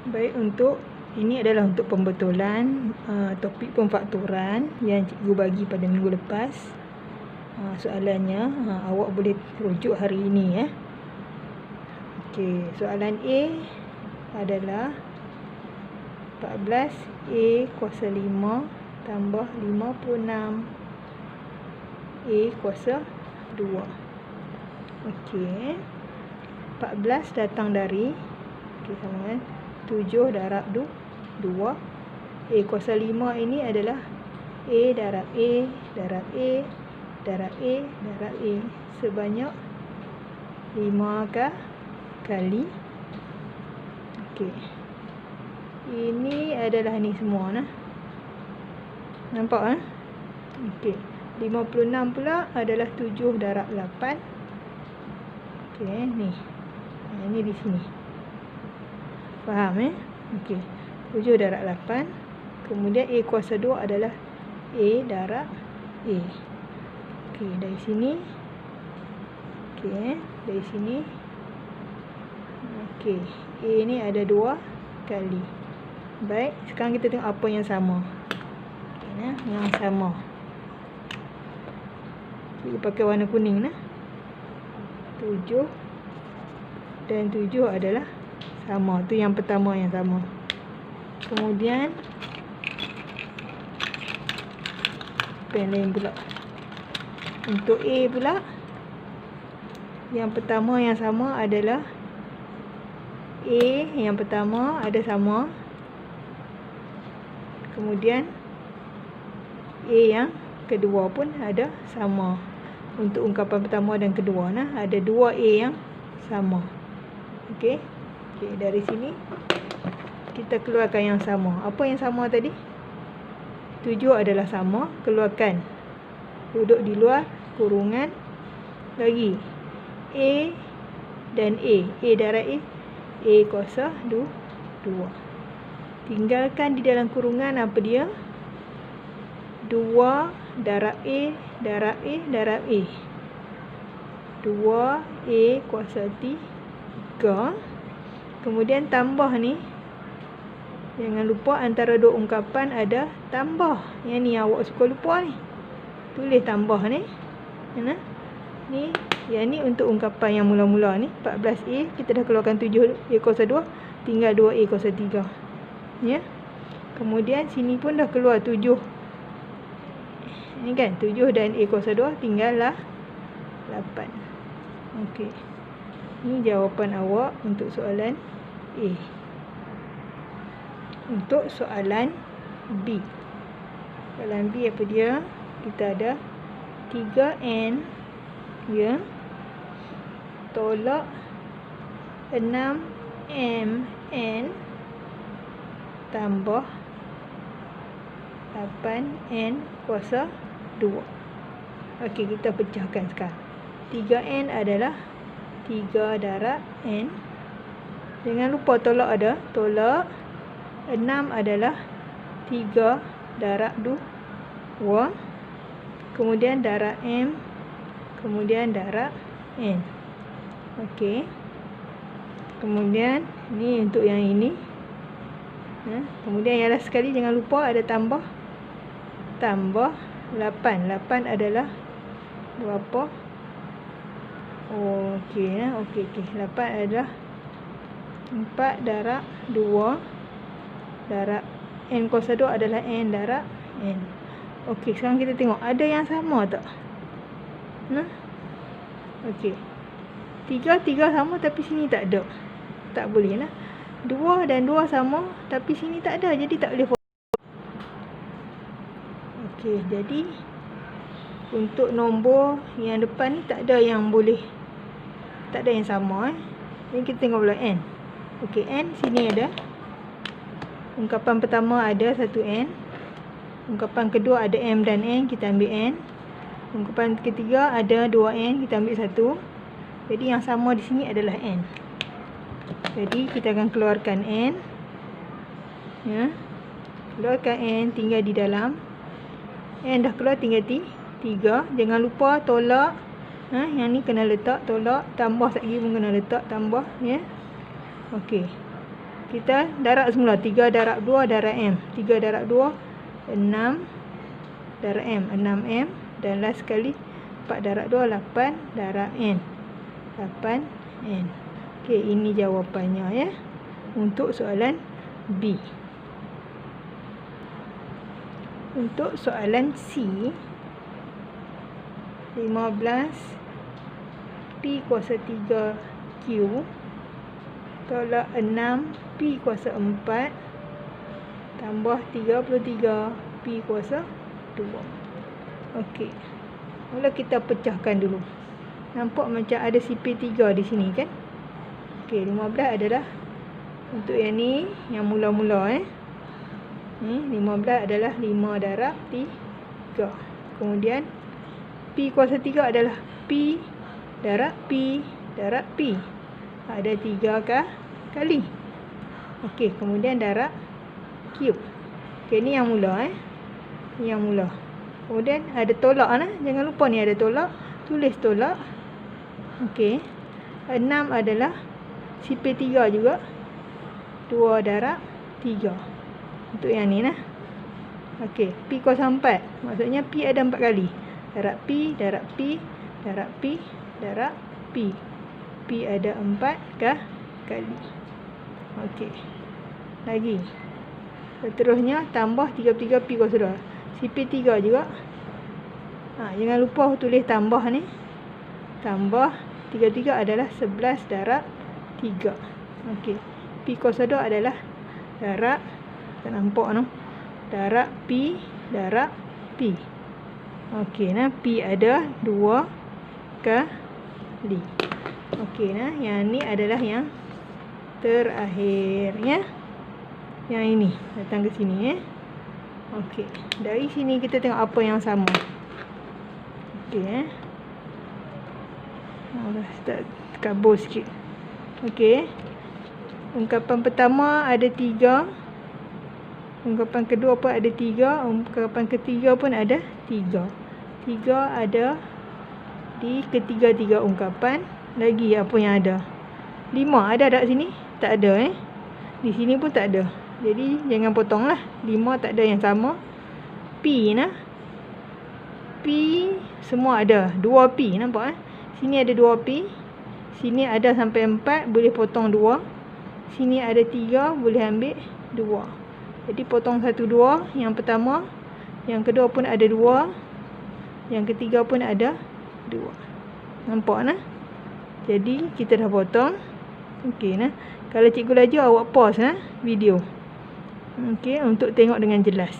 Baik, untuk ini adalah untuk pembetulan topik pemfaktoran yang cikgu bagi pada minggu lepas. Soalannya awak boleh rujuk hari ini ya. Okey, soalan A adalah 14A kuasa 5 tambah 56A kuasa 2. Okey, 14 datang dari sama kan 7 darab 2. A kuasa 5 ini adalah A darab A darab A darab A darab A sebanyak 5 kali. Okey, ini adalah ni semua nah. Nampak Okey, 56 pula adalah 7 darab 8. Okey, ni. Ini di sini. Faham Okey, 7 darab 8. Kemudian A kuasa 2 adalah A darab A. Okey, dari sini. Okey, dari sini. Okey, A ni ada 2 kali. Baik, sekarang kita tengok apa yang sama. Okay, yang sama. Kita pakai warna kuning 7 dan 7 adalah sama. Tu yang pertama yang sama. Kemudian apa yang lain pula? Untuk A pula, yang pertama yang sama adalah A yang pertama ada sama. Kemudian A yang kedua pun ada sama. Untuk ungkapan pertama dan kedua ada 2 A yang sama. Okey. Okey, dari sini kita keluarkan yang sama. Apa yang sama tadi? 7 adalah sama, keluarkan. Duduk di luar kurungan lagi. A dan A. A darab A. A kuasa 2. Tinggalkan di dalam kurungan apa dia? 2 darab A darab A darab A. 2A kuasa 3. Kemudian tambah ni. Jangan lupa antara dua ungkapan ada tambah. Yang ni awak suka lupa ni. Tulis tambah ni. Ni, yang ni untuk ungkapan yang mula-mula ni. 14A, kita dah keluarkan 7A kuasa 2. Tinggal 2A kuasa 3. Ya. Kemudian sini pun dah keluar 7. Ni kan 7 dan A kuasa 2 tinggallah 8. Okey. Ini jawapan awak untuk soalan A. Untuk soalan B. Soalan B apa dia? Kita ada 3N ya. Tolak 6MN tambah 8N kuasa 2. Okey, kita pecahkan sekarang. 3N adalah 3 darab N. Jangan lupa tolak ada. Tolak 6 adalah 3 darab 2. Kemudian darab M. Kemudian darab N. Okey. Kemudian ni untuk yang ini. Kemudian yang last sekali jangan lupa ada tambah 8. 8 adalah berapa? Okey. 8 adalah 4 darab 2 darab N kuasa 2 adalah N darab N. Okey, sekarang kita tengok ada yang sama tak? Okey. 3 sama tapi sini tak ada. Tak boleh 2 dan 2 sama tapi sini tak ada, jadi tak boleh. Okey, jadi untuk nombor yang depan ni tak ada yang boleh. Tak ada yang sama Jadi kita tengok pula N. Okey, N sini ada. Ungkapan pertama ada 1N. Ungkapan kedua ada M dan N, kita ambil N. Ungkapan ketiga ada 2N, kita ambil 1. Jadi yang sama di sini adalah N. Jadi kita akan keluarkan N. Ya. Keluarkan N, tinggal di dalam. N dah keluar, tinggal 3. Jangan lupa tolak. Yang ni kena letak, tolak. Tambah lagi pun kena letak, tambah. Ya. Okey. Kita darab semula. 3 darab 2 darab M. 3 darab 2, 6 darab M. 6M. Dan last sekali, 4 darab 2, 8 darab N. 8N. Okey, ini jawapannya ya. Untuk soalan B. Untuk soalan C, 15 P kuasa 3Q tolak 6 P kuasa 4 tambah 33 P kuasa 2. Okey. Mula kita pecahkan dulu. Nampak macam ada CP3 di sini kan? Okey, 15 adalah untuk yang ni, yang mula-mula 15 adalah 5 darab 3. Kemudian P kuasa 3 adalah P darab P darab P. Ada 3 kali. Okey, kemudian darab Q. Okey, ni yang mula Ni yang mula. Kemudian ada tolak Jangan lupa ni ada tolak. Tulis tolak. Okey. 6 adalah CP3 juga. 2 darab 3. Untuk yang ni Okey, P kuasa 4. Maksudnya P ada 4 kali. Darab P, darab P, darab P, darab P. P ada 4 kali. Okey. Lagi. Seterusnya tambah 33 P kuasa 2. CP3 juga. Jangan lupa tulis tambah ni. Tambah 33 adalah 11 darab 3. Okey. P kuasa 2 adalah darab, tak nampak darab P darab P. Okey, P ada 2 kali. Okey, yang ni adalah yang terakhir ya. Yang ini datang ke sini Okey, dari sini kita tengok apa yang sama. Okey start kabur sikit. Okey. Ungkapan pertama ada 3. Ungkapan kedua pun ada 3. Ungkapan ketiga pun ada 3. 3 ada di ketiga-tiga ungkapan. Lagi apa yang ada? 5 ada tak sini? Tak ada Di sini pun tak ada. Jadi jangan potonglah. 5 tak ada yang sama. P P semua ada. 2P nampak Sini ada 2P. Sini ada sampai 4, boleh potong 2. Sini ada 3, boleh ambil 2. Jadi potong 1, 2. Yang pertama. Yang kedua pun ada 2. Yang ketiga pun ada 2. Nampak Jadi kita dah potong. Okey Kalau cikgu laju, awak pause video. Okey, untuk tengok dengan jelas.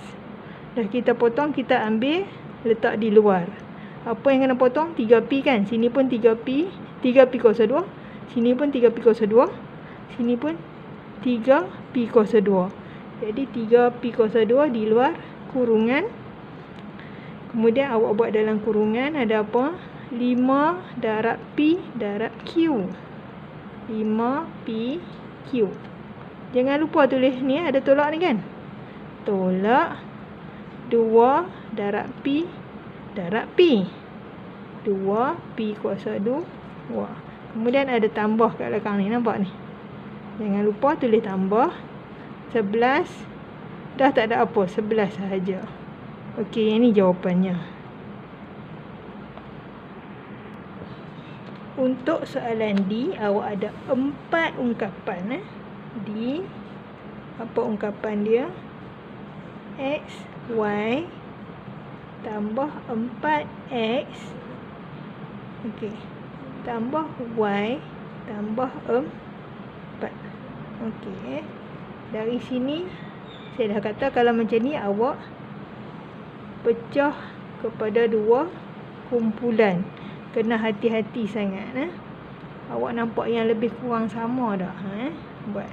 Dah kita potong, kita ambil letak di luar. Apa yang kena potong? 3P kan. Sini pun 3P. 3P kuasa 2. Sini pun 3P kuasa 2. Sini pun 3P kuasa 2. Jadi 3P kuasa 2 di luar kurungan. Kemudian awak buat dalam kurungan ada apa? 5 darab P darab Q. 5P Q. Jangan lupa tulis ni, ada tolak ni kan? Tolak 2 darab P darab P. 2P kuasa 2. Kemudian ada tambah kat belakang ni, nampak ni? Jangan lupa tulis tambah 11. Dah tak ada apa, 11 sahaja. Okey, ini jawapannya. Untuk soalan D, awak ada 4 ungkapan D. Apa ungkapan dia? X, Y tambah 4X. Okey. Tambah Y tambah 4. Okey. Dari sini saya dah kata kalau macam ni awak pecah kepada 2 kumpulan. Kena hati-hati sangat Awak nampak yang lebih kurang sama dah buat.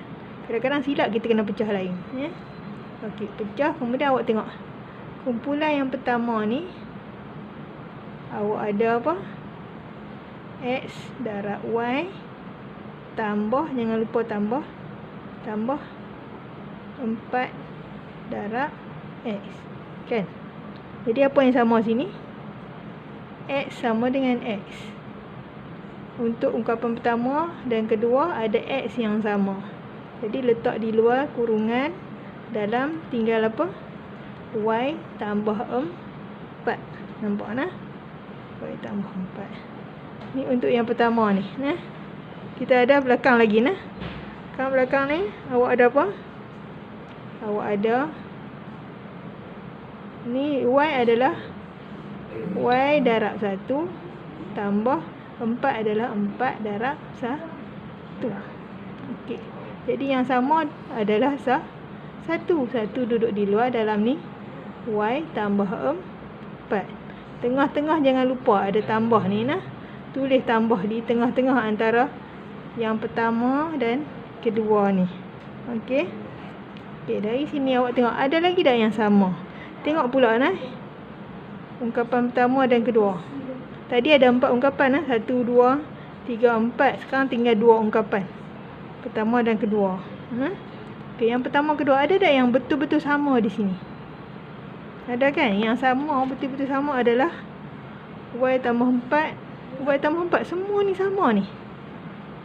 Kadang-kadang silap kita kena pecah lain Okey, pecah. Kemudian awak tengok kumpulan yang pertama ni, awak ada apa? X darab Y tambah, jangan lupa tambah 4 darab X kan? Jadi apa yang sama sini? X sama dengan X. Untuk ungkapan pertama dan kedua ada X yang sama. Jadi letak di luar kurungan dalam tinggal apa? Y tambah 4. Nampak nah? Y tambah 4. Ni untuk yang pertama ni. Nah. Kita ada belakang lagi nah. Kat belakang ni awak ada apa? Awak ada ni Y adalah Y darab 1 tambah 4 adalah 4 darab 1. Okey. Jadi yang sama adalah 1. 1 duduk di luar dalam ni Y tambah 4. Tengah-tengah jangan lupa ada tambah ni nah. Tulis tambah di tengah-tengah antara yang pertama dan kedua ni. Okey. Okey, dari sini awak tengok ada lagi dah yang sama. Tengok pula nah. Ungkapan pertama dan kedua. Tadi ada 4 ungkapan nah. 1, 2, 3, 4. Sekarang tinggal 2 ungkapan. Pertama dan kedua. Okey, yang pertama kedua ada tak yang betul-betul sama di sini? Ada kan? Yang sama betul-betul sama adalah Y tambah 4. Y tambah 4 semua ni sama ni.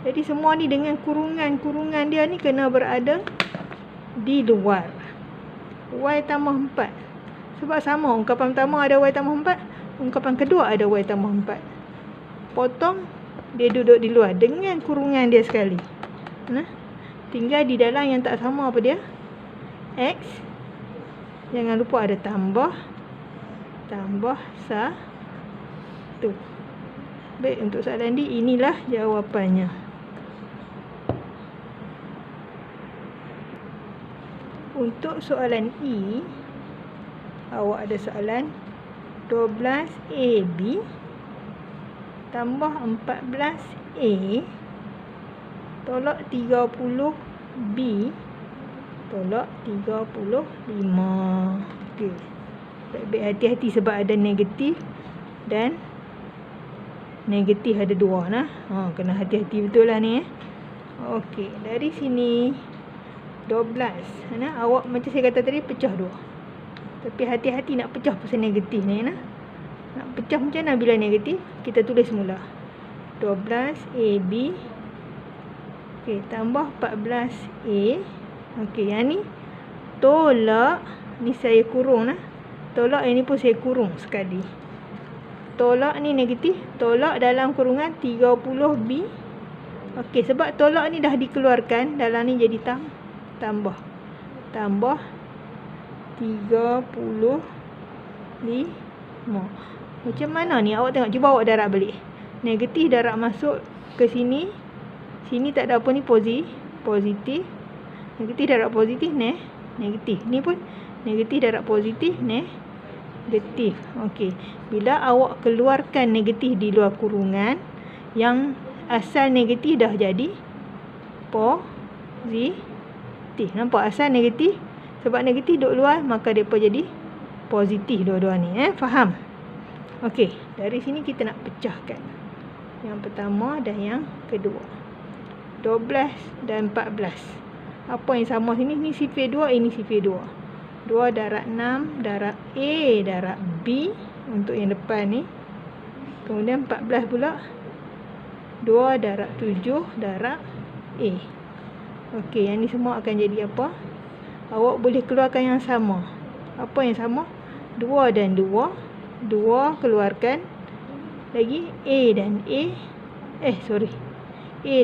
Jadi semua ni dengan kurungan dia ni kena berada di luar. Y tambah 4. Sebab sama ungkapan pertama ada Y tambah 4, ungkapan kedua ada Y tambah 4. Potong, dia duduk di luar dengan kurungan dia sekali. Nah, tinggal di dalam yang tak sama apa dia? X. Jangan lupa ada tambah 1. Baik, untuk soalan D inilah jawapannya. Untuk soalan E, awak ada soalan 12AB tambah 14A tolak 30B tolak 35. Okey. Baik-baik hati-hati sebab ada negatif dan negatif ada 2 nah. Kena hati-hati betul lah ni. Okey, dari sini 12. Nah, awak macam saya kata tadi pecah 2. Tapi hati-hati nak pecah pasal negatif ni nah. Nak pecah macam mana bila negatif? Kita tulis mula. 12AB okey tambah 14A. Okey, yang ni tolak ni saya kurung nah. Tolak ini pun saya kurung sekali. Tolak ni negatif, tolak dalam kurungan 30B. Okey, sebab tolak ni dah dikeluarkan, dalam ni jadi tambah 35. Macam mana ni? Awak tengok, cuba awak darab balik. Negatif darab masuk ke sini. Sini tak ada apa ni, positif. Negatif darab positif negatif. Ni pun negatif darab positif negatif. Okey. Bila awak keluarkan negatif di luar kurungan, yang asal negatif dah jadi positif. Nampak asal negatif? Sebab negatif duduk luar, maka depa jadi positif dua-dua ni. Faham? Okey. Dari sini kita nak pecahkan yang pertama dan yang kedua. 12 dan 14. Apa yang sama sini? Ni sifar 2, ini sifar 2. 2 darab 6 darab A darab B untuk yang depan ni. Kemudian 14 pula 2 darab 7 darab A. Okey, yang ni semua akan jadi apa? Awak boleh keluarkan yang sama. Apa yang sama? 2 dan 2. 2 keluarkan. Lagi A dan A. A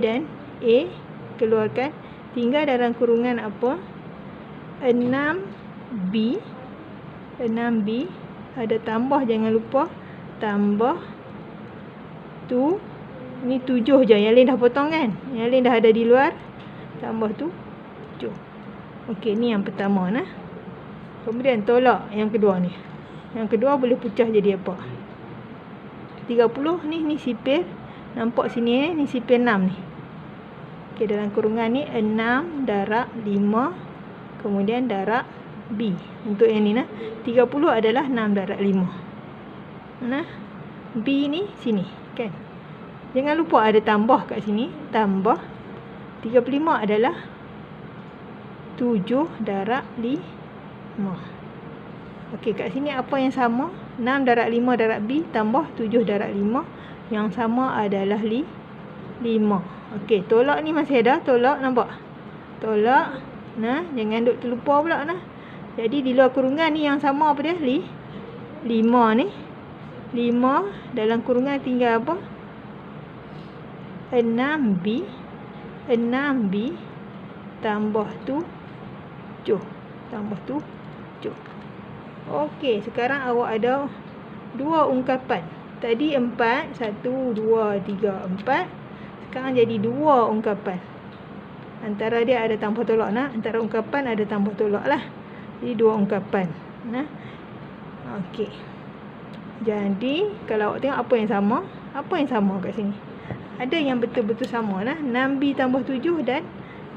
dan A keluarkan. Tinggal dalam kurungan apa? 6B. 6B. Ada tambah, jangan lupa. Tambah tu. Ni 7 je. Yang lain dah potong kan? Yang lain dah ada di luar. Tambah tu 7. Okey, ni yang pertama nah. Kemudian tolak yang kedua ni. Yang kedua boleh pecah jadi apa? 30 ni sifar. Nampak sini ni sifar 6 ni. Okey, dalam kurungan ni 6 darab 5. Kemudian darab B. Untuk yang ni nah. 30 adalah 6 darab 5. Nah. B ni sini kan. Jangan lupa ada tambah kat sini. Tambah 35 adalah 7 darab 5. Okey, kat sini apa yang sama? 6 darab 5 darab B tambah 7 darab 5. Yang sama adalah 5. Okey, tolak ni masih ada. Tolak nampak? tolak. Nah, jangan duk terlupa pula nah. Jadi di luar kurungan ni yang sama apa dia? 5 ni. 5 dalam kurungan tinggal apa? 6B. 6B tambah 7. Tambah 7. Okey, sekarang awak ada 2 ungkapan. Tadi 4, 1, 2, 3, 4. Sekarang jadi 2 ungkapan. Antara dia ada tambah tolak nah. Antara ungkapan ada tambah tolak lah. Jadi 2 ungkapan. Nah. Okey. Jadi kalau awak tengok apa yang sama? Apa yang sama kat sini? Ada yang betul-betul sama nah. 6B tambah 7 dan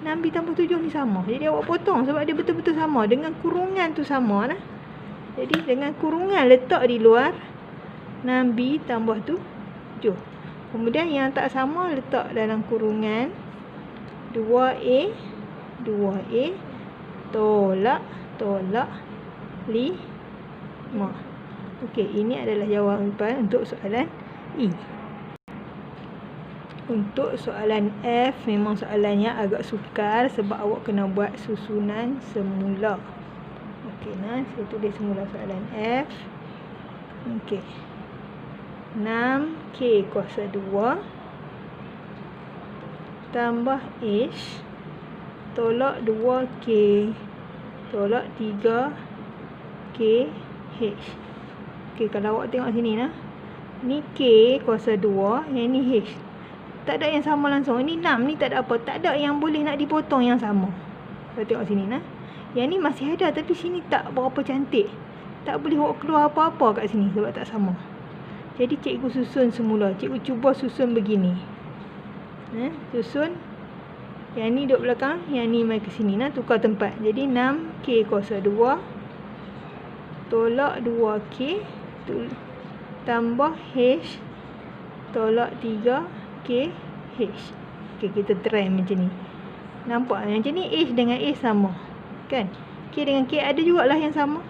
6B tambah 7 ni sama. Jadi awak potong sebab dia betul-betul sama. Dengan kurungan tu sama nah. Jadi dengan kurungan letak di luar 6B tambah 7. Kemudian yang tak sama letak dalam kurungan 2A. 2A tolak 5. Okey, ini adalah jawapan untuk soalan E. Untuk soalan F memang soalannya agak sukar sebab awak kena buat susunan semula. Okey, nah saya tulis semula soalan F. Okey. 6K kuasa 2 tambah H tolak 2K tolak 3KH. Okey, kalau awak tengok sini nah. Ni K kuasa 2, yang ni H. Tak ada yang sama langsung. Ini 6 ni tak ada apa. Tak ada yang boleh nak dipotong yang sama. Kalau tengok sini nah. Yang ni masih ada tapi sini tak berapa cantik. Tak boleh awak keluar apa-apa kat sini sebab tak sama. Jadi cikgu susun semula. Cikgu cuba susun begini. Susun. Yang ni duduk belakang, yang ni mai ke sini nah, tukar tempat. Jadi 6K kuasa 2 tolak 2K tambah H tolak 3KH. Okey, kita try macam ni. Nampak macam ni H dengan H sama. Kan? K dengan K ada jugalah yang sama.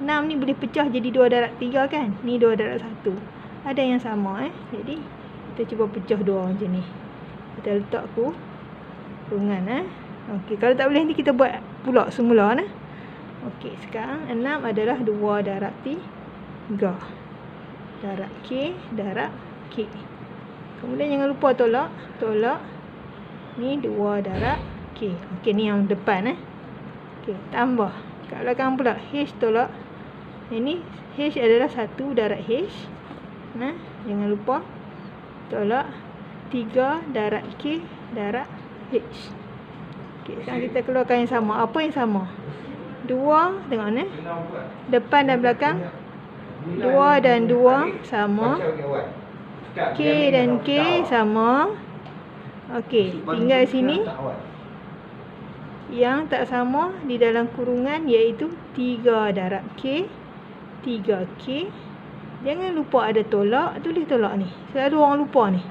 6 ni boleh pecah jadi 2 darab 3 kan? Ni 2 darab 1. Ada yang sama Jadi kita cuba pecah 2 macam ni. Kita letak kurungan Okey, kalau tak boleh nanti kita buat pula semula nah. Okey, sekarang 6 adalah 2 darab 3. Darab K darab K. Kemudian jangan lupa tolak. Ni 2 darab K. Okey, ni yang depan Okey, tambah. Kat belakang pula H tolak. Ini H adalah 1 darab H. Nah, jangan lupa tolak 3 darab K darab H. Okey, sekarang kita keluarkan yang sama. Apa yang sama? 2, tengok ni. Depan dan belakang 2 dan 2 sama. K dan K sama. Okey, tinggal sini. Yang tak sama di dalam kurungan iaitu 3 darab K 3K. Jangan lupa ada tolak. Tulis tolak ni. Selalu orang lupa ni.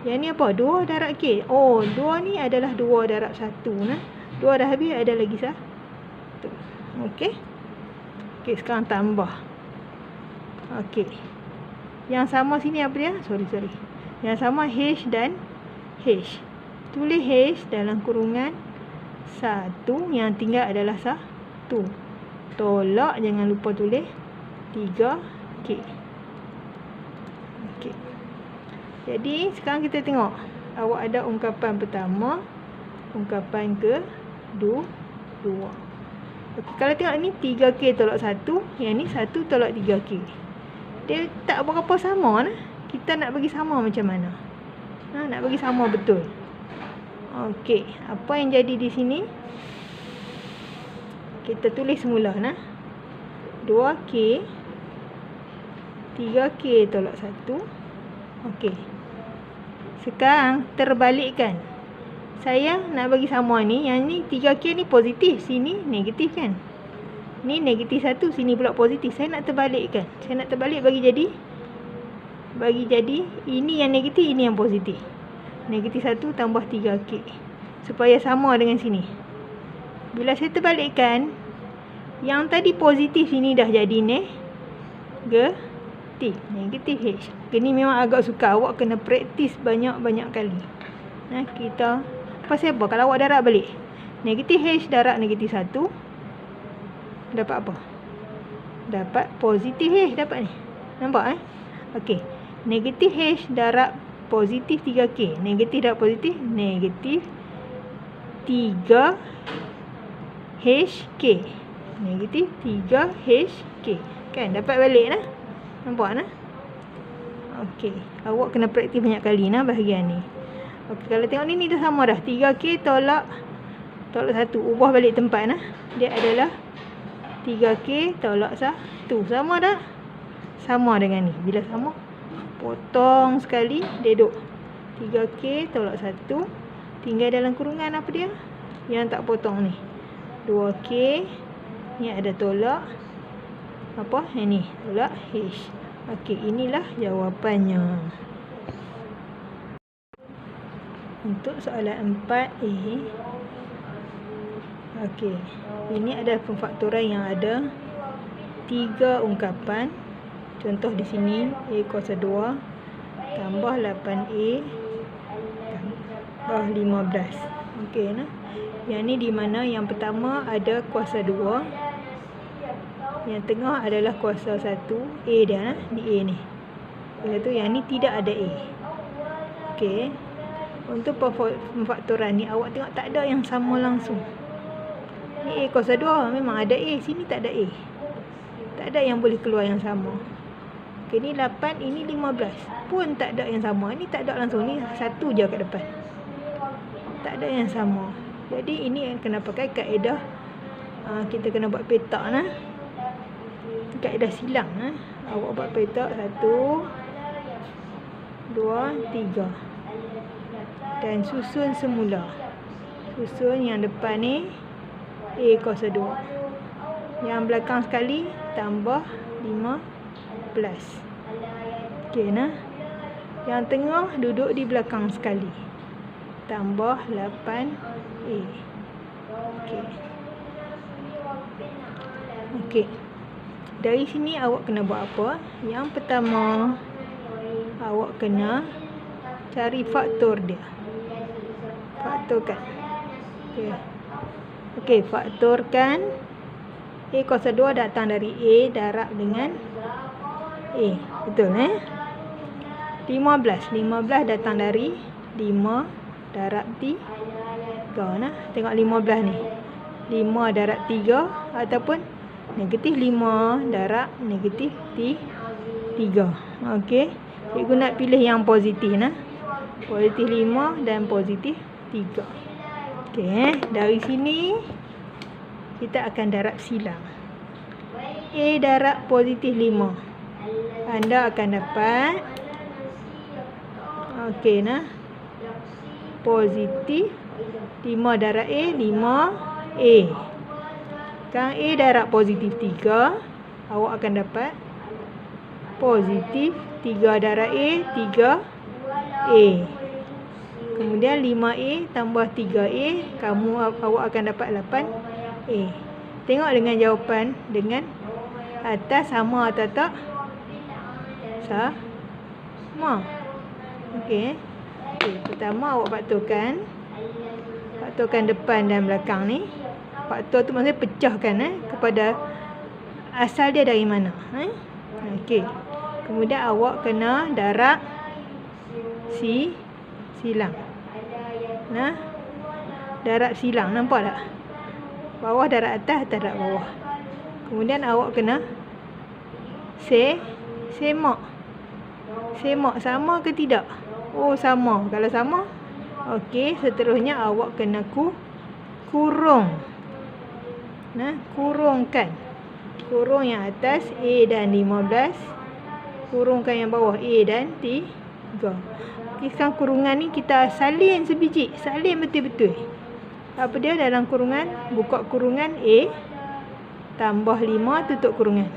Yang ni apa? 2 darab K. Oh, 2 ni adalah 2 darab 1 nah. 2 dah habis, ada lagi 1. Okey. Okey, sekarang tambah. Okey. Yang sama sini apa dia? Sorry. Yang sama H dan H. Tulis H dalam kurungan 1. Yang tinggal adalah 1. Tolak, jangan lupa tulis 3K. Okey. Jadi sekarang kita tengok. Awak ada ungkapan pertama, ungkapan kedua. Okey, kalau tengok ni 3K tolak 1, yang ni 1 tolak 3K. Dia tak berapa sama nah. Kita nak bagi sama macam mana? Nak bagi sama betul. Okey, apa yang jadi di sini? Kita tulis semula nah. 2K 3K tolak 1. Okey. Sekarang terbalikkan. Saya nak bagi sama ni. Yang ni 3K ni positif, sini negatif kan? Ni negatif 1, sini pula positif. Saya nak terbalikkan. Saya nak terbalik bagi jadi ini yang negatif, ini yang positif. Negatif 1 tambah 3K. Supaya sama dengan sini. Bila saya terbalikkan, yang tadi positif sini dah jadi negatif H. Ini memang agak sukar. Awak kena praktis banyak-banyak kali. Nah, kita Pasal apa? Kalau awak darab balik, negatif H darab negatif 1, dapat apa? Dapat positif H dapat ni. Nampak Okey. Negatif H darab positif 3K. Negatif darab positif, negatif 3HK. Negatif 3HK. Kan dapat balik nah. Nampak nah? Okey. Awak kena praktis banyak kali nah bahagian ni. Okey, kalau tengok ni dah sama dah. 3K tolak 1. Ubah balik tempat nah. Dia adalah 3K tolak 1. Sama dah? Sama dengan ni. Bila sama, potong sekali, deduk. 3K tolak 1. Tinggal dalam kurungan apa dia? Yang tak potong ni. 2K. Ni ada tolak. Apa? Ini. Tolak H. Okey, inilah jawapannya. Untuk soalan 4A. Okey. Ini adalah pemfaktoran yang ada 3 ungkapan. Contoh di sini A kuasa 2 tambah 8A tambah 15. Okey nah. Yang ni di mana yang pertama ada kuasa 2. Yang tengah adalah kuasa 1. A dia nah, di A ni. Lepas tu yang ni tidak ada A. Okey. Untuk pemfaktoran ni awak tengok tak ada yang sama langsung. Ni A kuasa 2 memang ada A, sini tak ada A. Tak ada yang boleh keluar yang sama. Okey, ni 8, ini 15. Pun tak ada yang sama. Ni tak ada langsung, ni satu je kat depan. Tak ada yang sama. Jadi ini yang kena pakai kaedah kita kena buat petak nah. Kaedah silang nah. Awak buat petak 1 2 3. Dan susun semula. Susun yang depan ni A kuasa 2. Yang belakang sekali tambah 15. Okey nah. Yang tengah duduk di belakang sekali. Tambah 8A. Okey. Okey. Dari sini awak kena buat apa? Yang pertama, awak kena cari faktor dia. Faktorkan. Okey. Okey, faktorkan A kuasa 2 datang dari A darab dengan A. Betul 15 datang dari 5 darab 3 nah. Tengok 15 ni. 5 darab 3 ataupun negatif 5 darab negatif 3. Okey. Cikgu nak pilih yang positif nah. Positif 5 dan positif 3. Okey, dari sini kita akan darab silang. A darab positif 5. Anda akan dapat okey nah. Positif 5 darab A 5A. Sekarang A darab positif 3, awak akan dapat positif 3 darab A 3A. Kemudian 5A tambah 3A, awak akan dapat 8A. Tengok dengan jawapan dengan atas sama atau tak? Sama. Okey. Okey, pertama awak faktorkan. Faktorkan depan dan belakang ni. Faktor tu maksudnya pecahkan kepada asal dia dari mana. Okey. Kemudian awak kena darab silang. Nah, darab silang, nampak tak? Bawah darab atas, atas darab bawah. Kemudian awak kena semak. Semak sama ke tidak? Oh, sama. Kalau sama, okey, seterusnya awak kena kurung. Nah, kurungkan. Kurung yang atas A dan 15. Kurungkan yang bawah A dan 3. Okey, sekarang kurungan ni kita salin sebiji. Salin betul-betul. Apa dia dalam kurungan? Buka kurungan A tambah 5 tutup kurungan.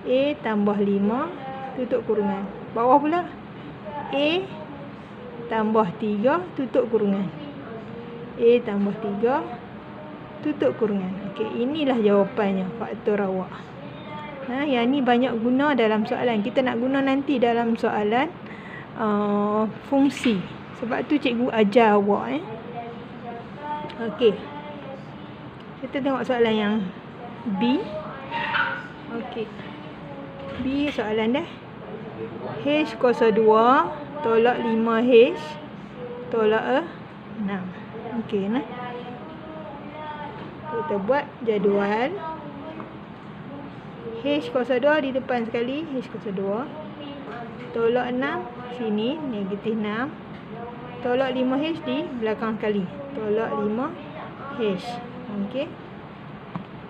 A tambah 5 tutup kurungan. Bawah pula A tambah 3 tutup kurungan. A tambah 3 tutup kurungan. Okey, inilah jawapannya, faktor awak. Nah, yang ni banyak guna dalam soalan. Kita nak guna nanti dalam soalan fungsi. Sebab tu cikgu ajar awak Okey. Kita tengok soalan yang B. Okey. B soalan dah. H kuasa 2 tolak 5H tolak 6. Okey nah. Kita buat jadual. H kuasa 2 di depan sekali, H kuasa 2. Tolak 6 sini, negatif 6. Tolak 5H di belakang sekali. Tolak 5H. Okey.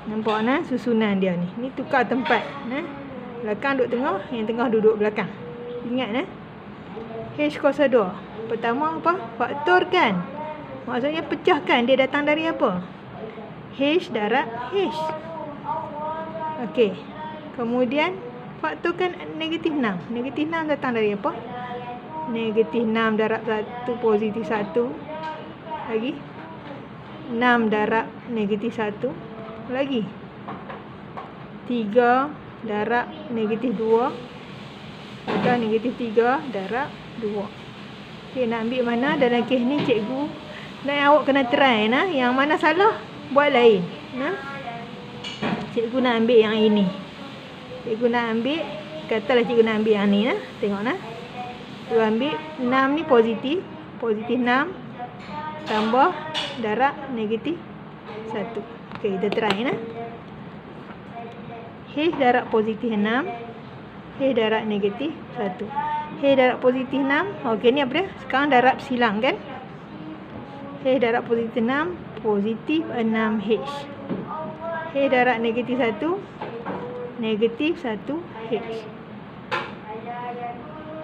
Nampak nah susunan dia ni. Ni tukar tempat nah. Belakang duduk tengah, yang tengah duduk belakang. Ingat nah. H kuasa 2. Pertama apa? Faktorkan. Maksudnya pecahkan, dia datang dari apa? H darab H. Okey. Kemudian faktorkan negatif 6. Negatif 6 datang dari apa? Negatif 6 darab 1 positif 1. Lagi 6 darab negatif 1. Lagi 3 darab negatif 2. Atau negatif 3 darab 2. Okey, nak ambil mana? Dalam kes ni cikgu nak awak kena try nah. Yang mana salah buat lain nah. Cikgu nak ambil yang ini. Cikgu nak ambil, katalah cikgu nak ambil yang ni nah. Tengok nah. Cikgu ambil 6 ni positif. Positif 6 tambah darab negatif 1. Okey, kita try nah. H darab positif 6. H darab negatif 1. H darab positif 6. Okey, ni apa dia? Sekarang darab silang kan? H darab positif 6. Positif 6H. H darab negatif 1. Negatif 1H.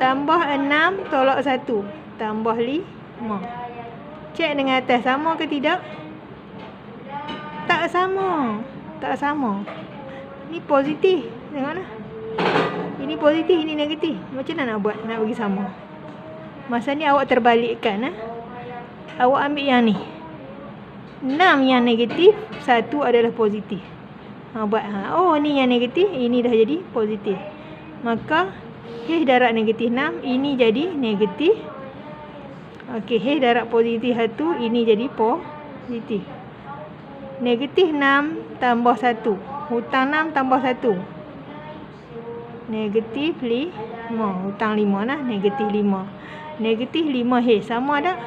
Tambah 6 tolak 1. Tambah 5. Cek dengan atas sama ke tidak? Tak sama. Tak sama. Ini positif. Tengok nah. Ini positif, ini negatif. Macam mana nak buat? Nak bagi sama. Masa ni awak terbalikkan nah. Awak ambil yang ni. 6 yang negatif, 1 adalah positif. Buat oh ni yang negatif, ini dah jadi positif. Maka H darab negatif 6, ini jadi negatif. Okey, H darab positif 1, ini jadi positif. Negatif 6 tambah 1. Hutang 6 tambah 1. Negatif 5. Hutang 5 nah, negatif 5. Negatif 5H. Sama tak?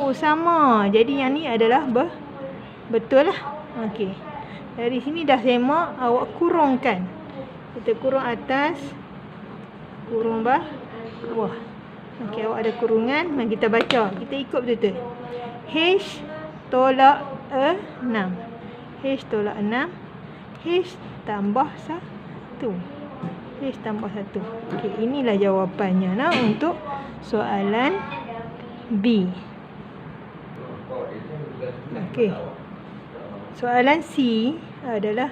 Oh, sama. Jadi yang ni adalah betul lah. Okey. Dari sini dah semak, awak kurungkan. Kita kurung atas, kurung bawah. Okey, awak ada kurungan. Mari kita baca. Kita ikut betul-betul. H tolak 6. H tolak 6. H tambah 1. H tambah 1. Okey, inilah jawapannya nah untuk soalan B. Okey. Soalan C adalah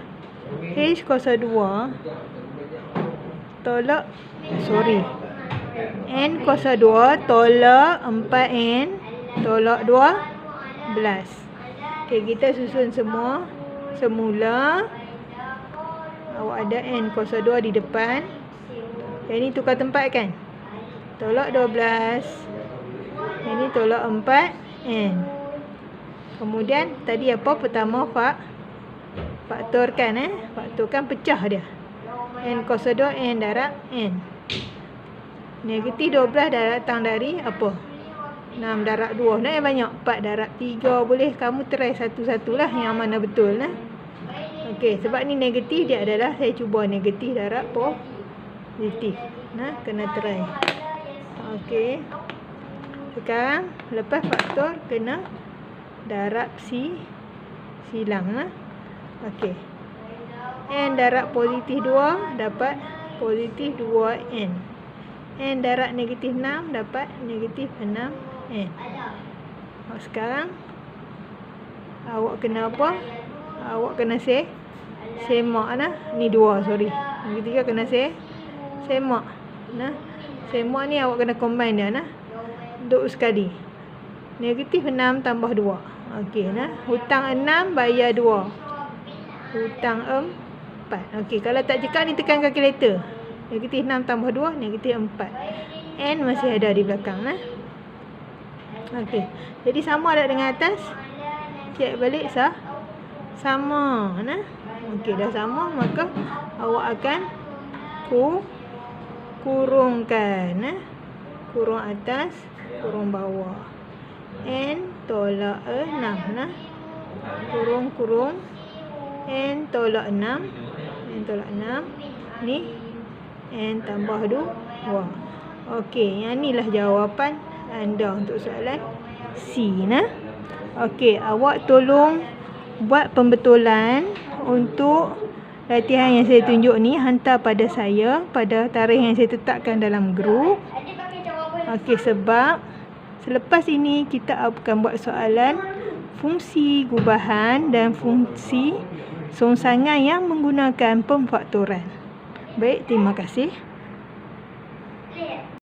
H kuasa 2 tolak N kuasa 2 tolak 4N tolak 12. Okey, kita susun semua. Semula awak ada N kuasa 2 di depan. Yang ni tukar tempat kan? Tolak 12. Yang ni tolak 4N. Kemudian tadi apa? Pertama faktorkan faktorkan, pecah dia. N kuasa 2 N darab N. Negatif 12 datang dari apa? 6 darab 2. Nak yang banyak? 4 darab 3 boleh. Kamu try satu-satulah yang mana betul nah. Okey, sebab ni negatif, dia adalah saya cuba negatif darab positif. Nah, kena try. Okey. Sekarang lepas faktor kena darab silang nah. Okey. N darab positif 2 dapat positif 2N. N darab negatif 6 dapat negatif 6N. Sekarang awak kena apa? Awak kena semak nah. Ni 2, sorry. Yang ketiga kena semak. Nah. Semak ni awak kena combine dia nah. Duduk sekali. Negatif 6 tambah 2. Okey nah. Hutang 6 bayar 2. Hutang 4. Okey, kalau tak cekak ni tekan kalkulator. Negatif 6 tambah 2, negatif 4. N masih ada di belakang nah. Okey. Jadi sama ada dengan atas. check balik sama. Nah. Okey, dah sama, maka awak akan kurungkan. Kurung atas, kurung bawah. N tolak 6. Nah. Kurung. N tolak 6. N tolak 6. Ni N tambah 2. Okey, yang inilah jawapan anda untuk soalan C. Nah. Okey, awak tolong buat pembetulan untuk latihan yang saya tunjuk ni, hantar pada saya pada tarikh yang saya tetapkan dalam grup. Okey, sebab selepas ini kita akan buat soalan fungsi gubahan dan fungsi songsangan yang menggunakan pemfaktoran. Baik, terima kasih.